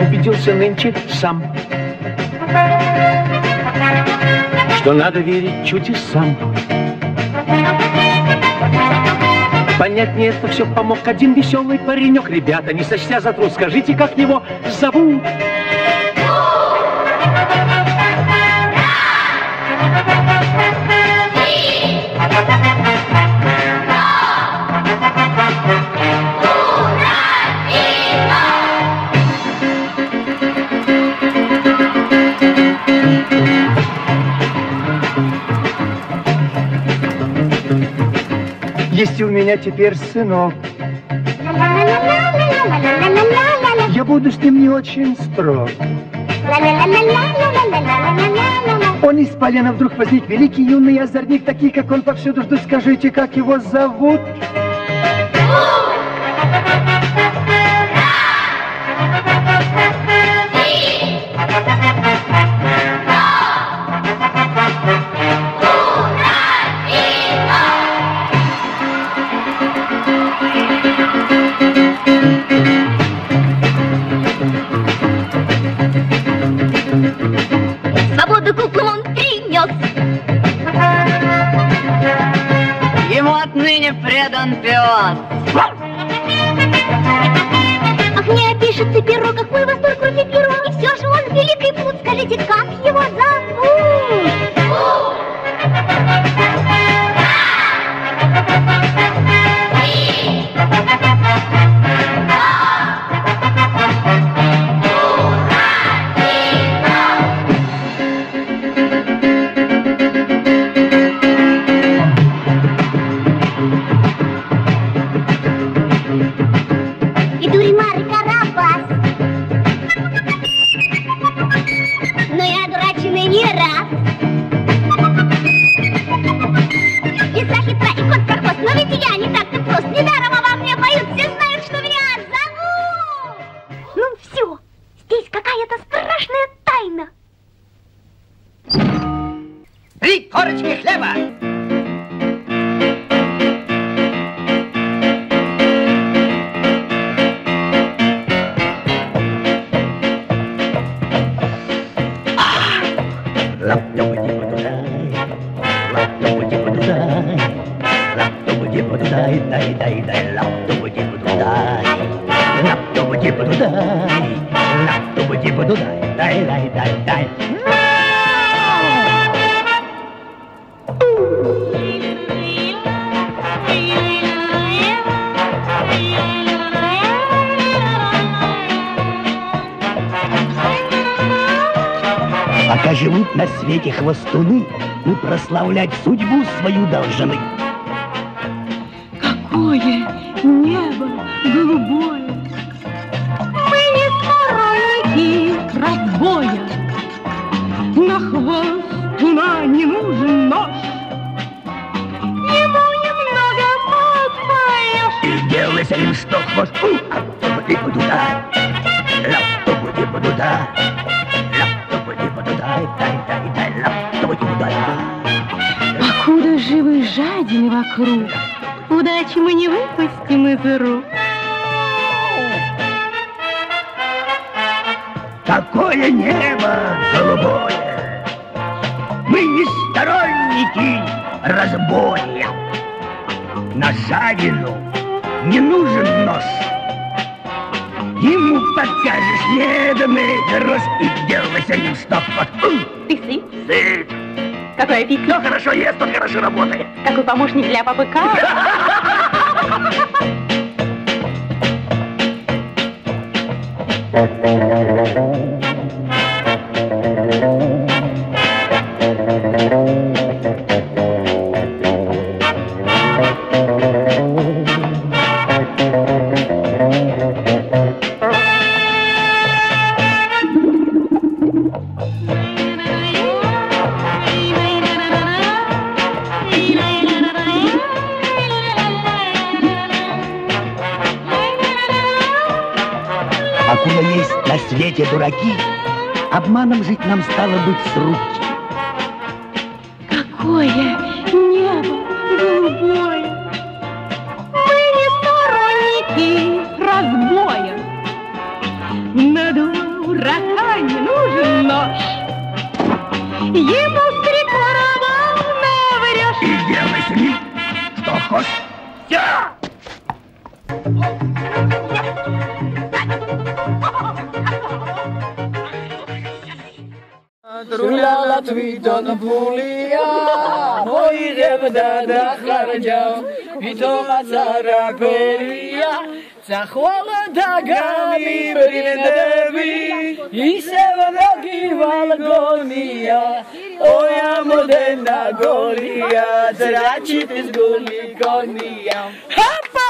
убедился нынче сам, что надо верить чудесам. Понять мне это все помог один веселый паренек. Ребята, не сочтя за труд, скажите, как его зовут? Есть у меня теперь сынок. Я буду с ним не очень строг. Он из полена вдруг возник, великий юный озорник, такие, как он, повсюду ждут. Скажите, как его зовут? Свободу куклам он принес. Ему отныне предан пес. Ах, не опишется перо, какой восторг кроме перо. И все же он великий плут. Скажите, как его зовут? И Дуримар, и Карабас. Но я дураченный не раз. Лиса хитра и кот прохвост. Но ведь я не так-то прост. Недаром обо мне поют. Все знают, что меня зовут. Ну все, здесь какая-то страшная тайна. 3 корочки хлеба. Пока живут на свете хвостуны, мы прославлять судьбу свою должны. Какое небо голубое! Мы не сторонники разбоя. На хвостуна не нужен нож. Ему немного подпоешь. И делайся им что хвосту, а то и туда. Ла-ту-бу-ди-бу-туда. Покуда живы жадины вокруг, удачи мы не выпустим из рук. Какое небо голубое! Мы не сторонники разбоя. На жадину не нужен нож. Ему покажешь медный дрожь и делайся им что хвосту. Ты сыт? Сыт. Какой аппетит? Кто хорошо ест, тот хорошо работает. Какой помощник для папы Карла? Покуда есть на свете дураки, обманом жить нам стало быть с руки. Какое небо голубое! Мы не сторонники разбоя. Надо Trulala tweeton pulia, moi revda kharjao, ito mazara peria, zahwala dagami brindevi, isevrogi valgonia, oya modena golia, zrachit iz gulikonia. Hapa!